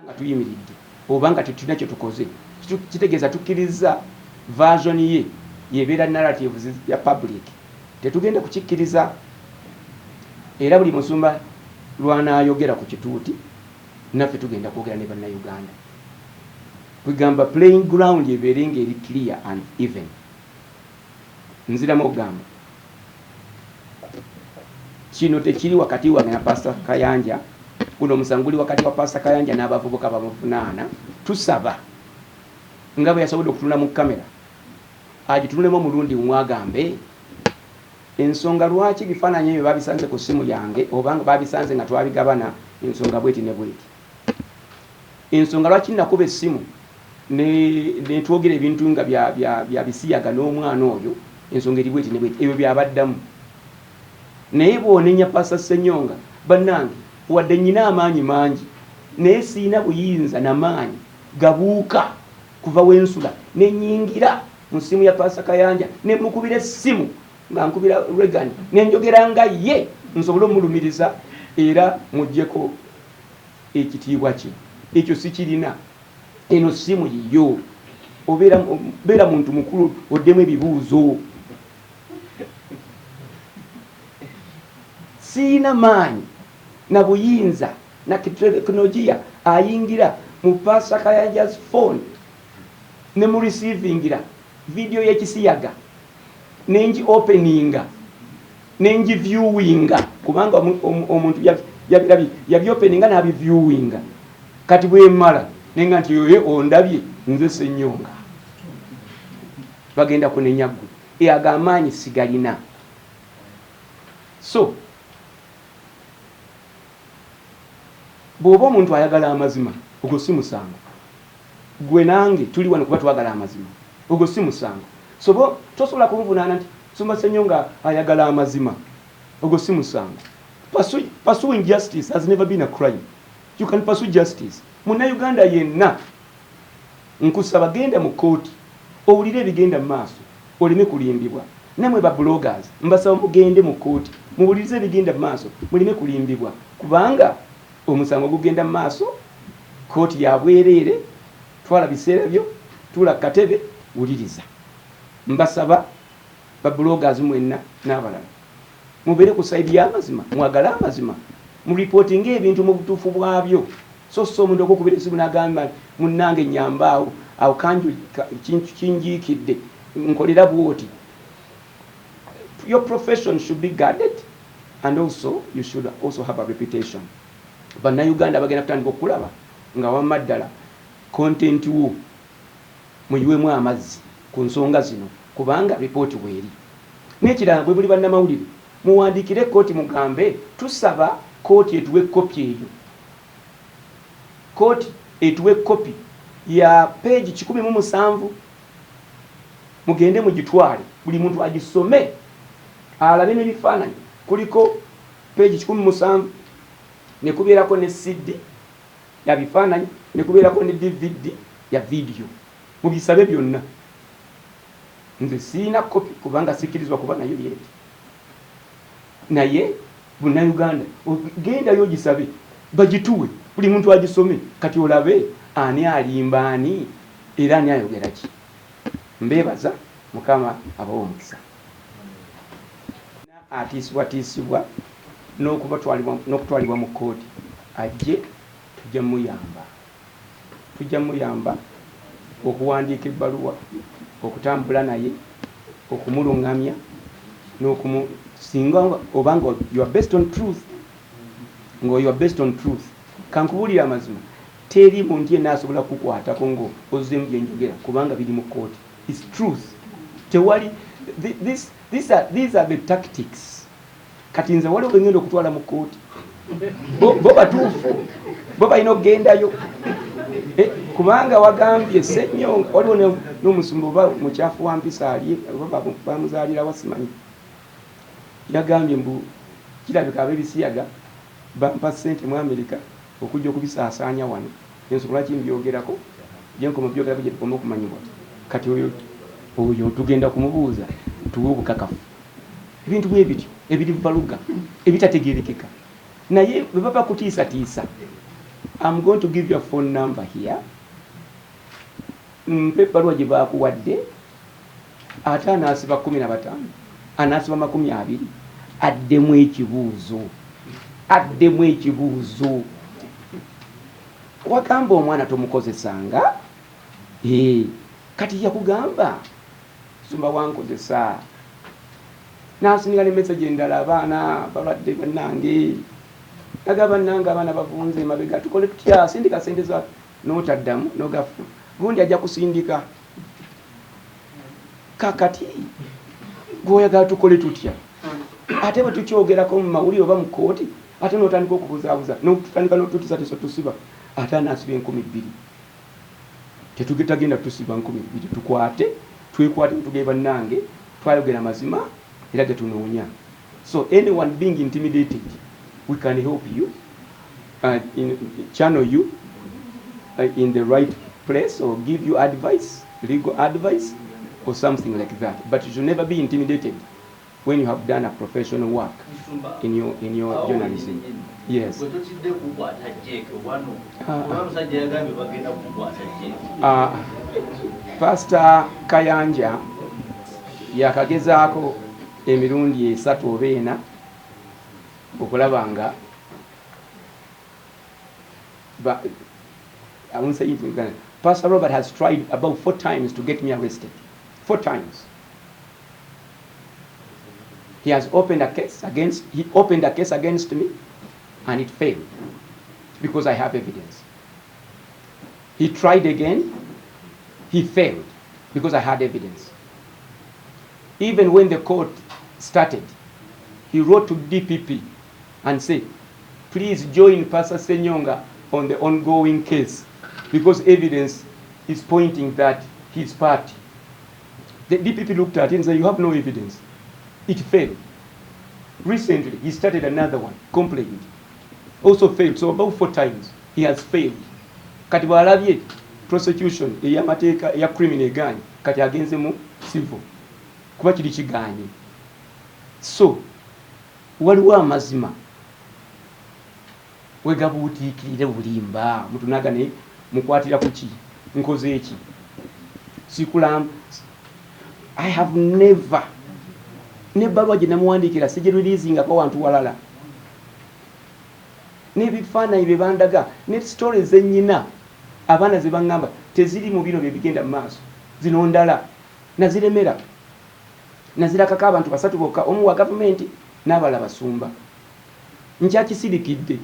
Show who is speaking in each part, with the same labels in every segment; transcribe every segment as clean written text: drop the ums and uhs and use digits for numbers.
Speaker 1: nga tuyimiridde obanga tetulina kye tukoze kitegeeza tukkiriza version ye yebeera narratives ya public tetugenda kukikkiriza era buli musumba lwanaayogera ku kituuti naffe tugenda kwogera ne bannayuganda kwegamba playing ground ebeere ng'eri clear and even. Nziramu okugamba kino tekiri wakati wange na Pastor Kayanja, guno omusanguli wakati wa Pastor Kayanja n'abavubuka bamuvunaana. Tusaba nga bwe yasobodde okutunula mu kamera agitunulemu omulundi mwagambe ensonga lwaki bifaananyi ebyo babisanze ku ssimu yange obanga babisanze nga twabigabana ensonga bweti ne bweti. Ensonga lwaki nakuba essimu ne twogera ebintu nga bya Bisiyaga n'omwana oyo ensonga eri bweti ne bweti ebyo byabaddamu. Naye bw'onenya Pastor Ssenyonga bannange wadde nnyina amaanyi mangi naye siina buyinza n'amaanyi gabuuka kuva wensula nenyingira mu ssimu ya Pastor Kayanja ne mukubira essimu nga nkubira Regan nenjogera nga ye nsobola omulumiriza era mujjeko ekitiibwa kye ekyo sikirina. Eno ssimu yiyo obeera muntu mukulu oddemu ebibuuzo. Siina maanyi na buyinza na teknologiya ayingira mu Pastor Kayanja's phone ne mu receivingira video y'ekisiyaga nenji openinga nenji viewinga kubanga omuntu yabi openinga na bi viewinga kati bwe mala nenga nti yoye ondabye nze Ssenyonga bagenda kunenya gwe agamanyi sigalina. So bw'oba omuntu ayagala amazima ogwo si musango. Gwe nange tuli wano kuba twagala amazima ogwo si musango. So tosobola kumuvunaana nti Sumba Ssenyonga ayagala amazima ogwo si musango. Pursuing justice has never been a crime. You can pursue justice. Munnayuganda yenna nkusaba genda mu kooti owulire ebigenda mu maaso oleme kulimbibwa. Namwe ba bloggers mbasaba mugende mu kooti muwulirize ebigenda mu maaso muleme kulimbibwa kubanga omusango gugenda mu maaso kooti ya bwereere. Twala biseera byo tula katebe wuliriza. Mbasaba ba bloggers mwenna n'abalala mubeere ku side y'amazima mwagala amazima mu reporting ebintu mu butuufu bwabyo. So omuntu okukubira essimu n'agamba munnange nyambaawo awo kanju kinjiikidde nkolera bwoti. Your profession should be guarded and also you should also have a reputation. Bannayuganda bagenda kutandika okulaba nga wamma ddala content wo muyiwemu amazzi ku nsonga zino kubanga ripooti bweri. N'ekirala bwe buli bannamawulire muwandiikire kooti mugambe tusaba kooti etuwe kopi eyo. Kooti etuwe kopi ya page 17 mugende mugitwale buli muntu agisome alabe n'ebifaananyi. Kuliko page 17 ne kubeerako ne CD ya bifaananyi ne kubeerako ne DVD ya video. Mubisabe byonna. Nze siina kopi kubanga sikirizwa kuba nayo yeti. Naye Bunnayuganda gendayo gisabe bagituwe buli muntu agisome kati olabe ani alimba ani era ani ayogera ki. Mbebaza Mukama abawo omukisa. Atiisibwa n'okutwalibwa mu kooti ajje tujja muyamba okuwandiika ebbaluwa okutambula naye okumulungamya n'okumusinga obanga you are based on truth you are based on truth. Kankubuulira amazima teri muntu yenna asobola kukwatako ngo ozzemu byenjogera kubanga biri mu kooti. It's truth. Tewali these are the tactics. Kati nze waliwo bengenda okutwala mu kooti bo batuufu bo balina okugendayo kubanga wagambye Ssenyonga waliwo n'omusumba oba mukyafu wa mpisa ali bamuzaalira wasimanyi yagambye mbu kirabika ab'Ebisiyaga bampa ssente mu Amerika okujja okubisaasaanya wano ensonga lwaki mbyogerako gyenkoma byogerako gye tukoma okumanyibwa. Kati oyo tugenda kumubuuza tuwe obukakafu ebintu bwe bityo ebiri baluga ebitategeerekeka naye bwe baba kutiisatiisa I'm going to give you a phone number here. Mpe ebbaluwa gye baakuwadde ate anaasiba 15 anaasiba 20 addemu ekibuuzo wagamba omwana tomukozesanga kati yakugamba sumba wankozesa n'asinga ne message endala abaana balwadde bannange agaba nange abaana bavunze emabega tukole tutya sindika sente za n'otaddamu n'ogafu gundi ajja kusindika kakati gwoyagala tukole tutya ate bwe tukyogerako mu mawulire oba mu kooti ate n'otandika okubuzaabuza n'otutandika n'otutiza tusiba ate anaasiba 2,000 tetugenda tusiba 2,000 tukwate twekwate tugee bannange twayogera mazima era getunoonya. So anyone being intimidated, we can help you, channel you in the right place or give you advice, legal advice or something like that. But you should never be intimidated when you have done a professional work in your journalism. Yes. Pastor Kayanja yakagezaako emirundi 3 oba 4 okulaba nga I won't say it in Uganda. Pastor Robert has tried about 4 times to get me arrested. 4 times. He opened a case against me and it failed because I have evidence. He tried again, he failed because I had evidence. Even when the court started, he wrote to DPP and said, please join Pastor Ssenyonga on the ongoing case because evidence is pointing that he's party. The DPP looked at it and said, you have no evidence. It failed. Recently, he started another one, complained. Also failed. So about 4 times, he has failed. Kati bwalabye prosecution ey'amateeka ya criminal egaanye kati agenze mu civil kuba kiri kigaanye. So waliwo amazima wegabuutiikirire bulimba mutunagane mukwatira kuki nkoze eki sikulam. I have never n'ebbaluwa gye namuwandiikira sigireleasingako wantu walala n'ebifaananyi bye bandaga ne stories zennyina abaana ze baŋŋamba teziri mu bino bye bigenda mu maaso zino ndala naziremera nazirakako abantu 3 bokka omu wa gavumenti n'abala basumba nkyakisirikidde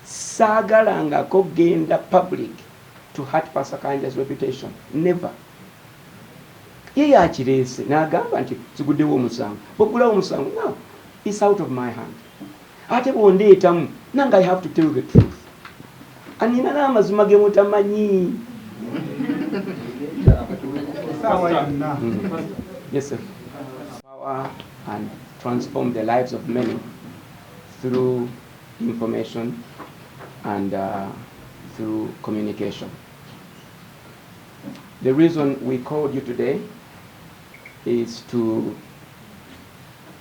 Speaker 1: saagalangako genda public to hurt Pastor Kayanja's reputation. Never. Ye yakireese n'agamba nti siguddewo omusango bw'oggulawo omusango no, it's out of my hand. Ate bw'ondeetamu nange I have to tell the truth. Anina n'amazima ge mutamanyi. Yes, sir. Power and transform the lives of many through information and through communication. The reason we called you today is to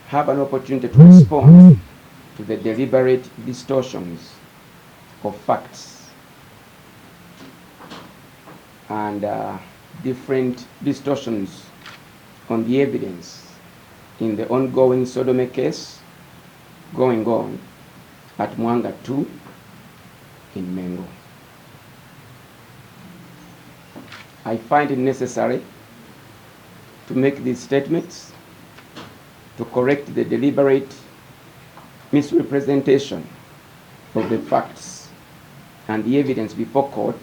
Speaker 1: have an opportunity to respond to the deliberate distortions of facts and different distortions on the evidence in the ongoing sodomy case going on at Mwanga 2 in Mengo. I find it necessary to make these statements to correct the deliberate misrepresentation of the facts and the evidence before court,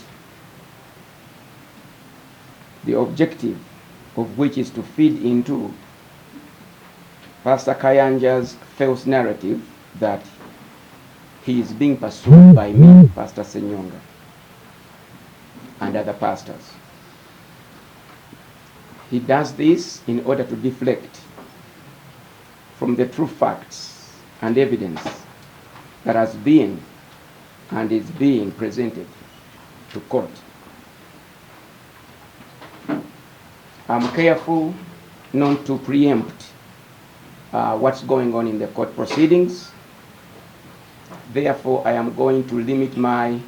Speaker 1: the objective of which is to feed into Pastor Kayanja's false narrative that he is being pursued by me, Pastor Ssenyonga, and other pastors. He does this in order to deflect from the true facts and evidence that has been and is being presented to court. I'm careful not to preempt what's going on in the court proceedings. Therefore, I am going to limit my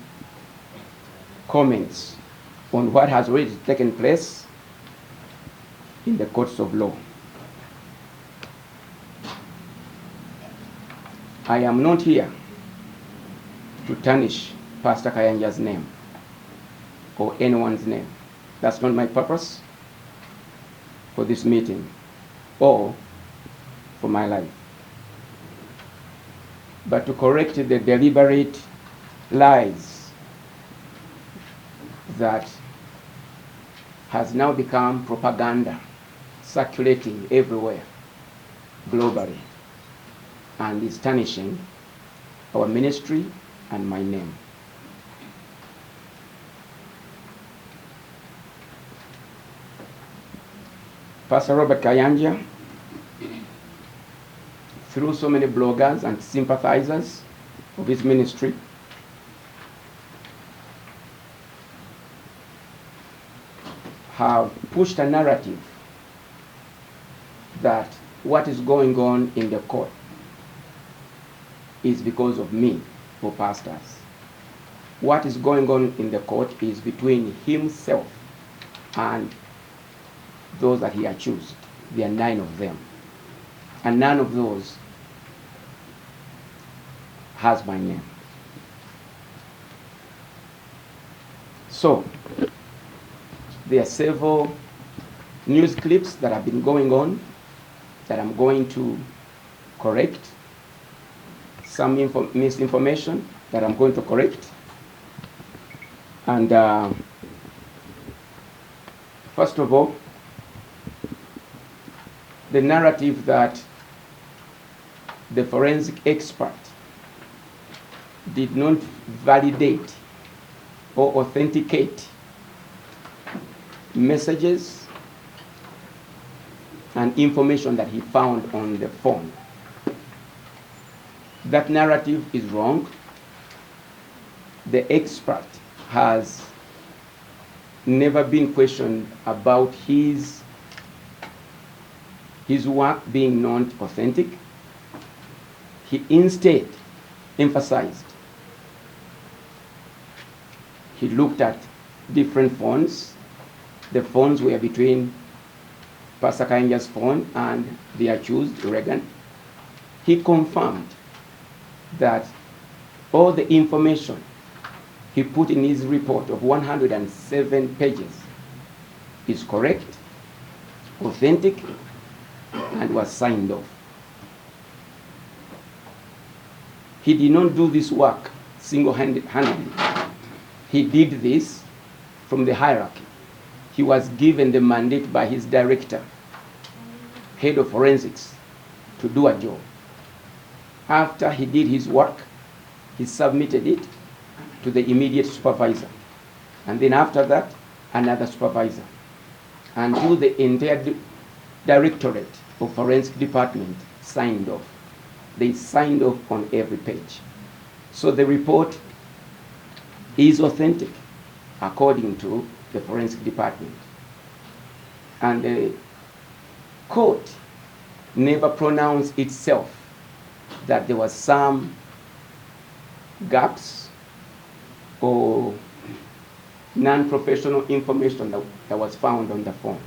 Speaker 1: comments on what has already taken place in the courts of law. I am not here to tarnish Pastor Kayanja's name or anyone's name. That's not my purpose for this meeting or for my life. But to correct the deliberate lies that has now become propaganda circulating everywhere globally and is tarnishing our ministry and my name. Pastor Robert Kayanja, through so many bloggers and sympathizers of his ministry, have pushed a narrative that what is going on in the court is because of me or pastors. What is going on in the court is between himself and those that he accused. There are 9 of them. And none of those has my name. So, there are several news clips that have been going on that I'm going to correct. Some misinformation that I'm going to correct. And first of all, the narrative that the forensic expert did not validate or authenticate messages and information that he found on the phone. That narrative is wrong. The expert has never been questioned about his work being not authentic. He instead emphasized. He looked at different phones. The phones were between Pastor Kayanja's phone and the accused, Reagan. He confirmed that all the information he put in his report of 107 pages is correct, authentic, and was signed off. He did not do this work single-handedly. He did this from the hierarchy. He was given the mandate by his director, head of forensics, to do a job. After he did his work, he submitted it to the immediate supervisor. And then after that, another supervisor. Until the entire directorate of forensic department signed off. They signed off on every page. So the report is authentic according to the forensic department. And the court never pronounced itself that there was some gaps or non-professional information that was found on the phone.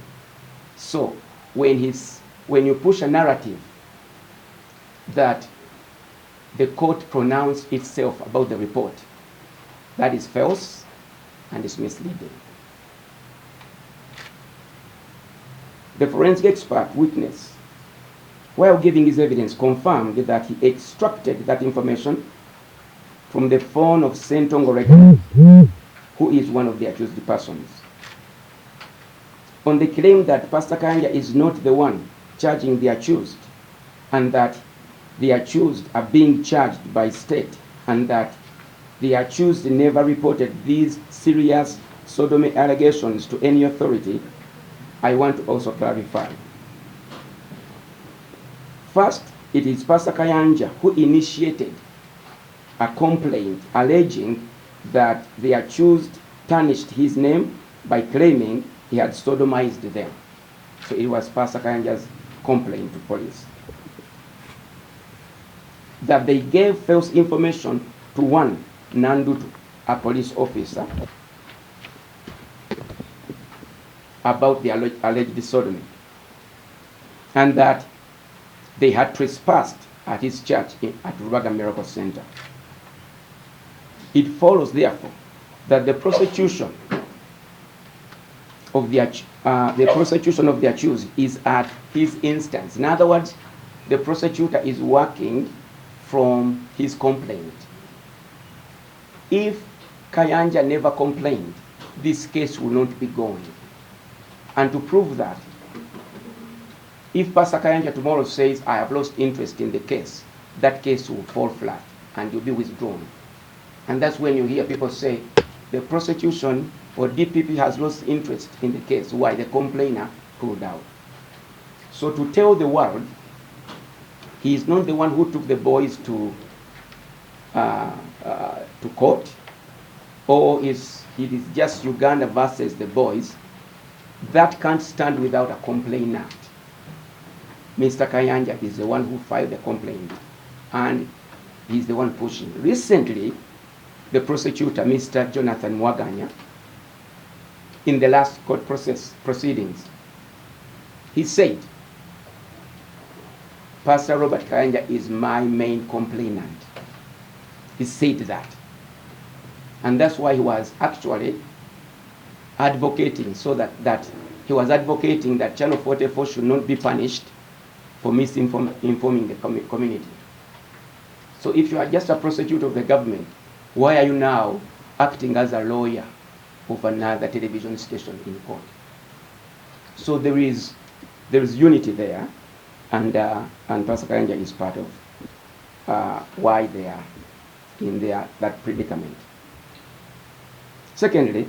Speaker 1: So when you push a narrative that the court pronounced itself about the report, that is false and is misleading. The forensic expert witness, while giving his evidence, confirmed that he extracted that information from the phone of Ssenyonga, who is one of the accused persons. On the claim that Pastor Kayanja is not the one charging the accused, and that the accused are being charged by state, and that the accused never reported these serious sodomy allegations to any authority, I want to also clarify. First, it is Pastor Kayanja who initiated a complaint alleging that the accused tarnished his name by claiming he had sodomized them. So it was Pastor Kayanja's complaint to police. That they gave false information to one Nandutu, a police officer, about the alleged sodomy, and that they had trespassed at his church at Rubaga Miracle Center. It follows, therefore, that the prosecution of the accused is at his instance. In other words, the prosecutor is working from his complaint. If Kayanja never complained, this case will not be going. And to prove that, if Pastor Kayanja tomorrow says, I have lost interest in the case, that case will fall flat and will be withdrawn. And that's when you hear people say, the prosecution or DPP has lost interest in the case. Why? The complainer pulled out. So to tell the world, he is not the one who took the boys to court, or it is just Uganda versus the boys, that can't stand without a complainant. Mr. Kayanja is the one who filed the complaint, and he's the one pushing. Recently, the prosecutor, Mr. Jonathan Mwaganya, in the last court proceedings, he said, Pastor Robert Kayanja is my main complainant. He said that. And that's why he was actually advocating, so that he was advocating that Channel 44 should not be punished for misinforming the community. So if you are just a prosecutor of the government, why are you now acting as a lawyer of another television station in court? So there is unity there, and Pastor Kayanja is part of why they are in that predicament. Secondly,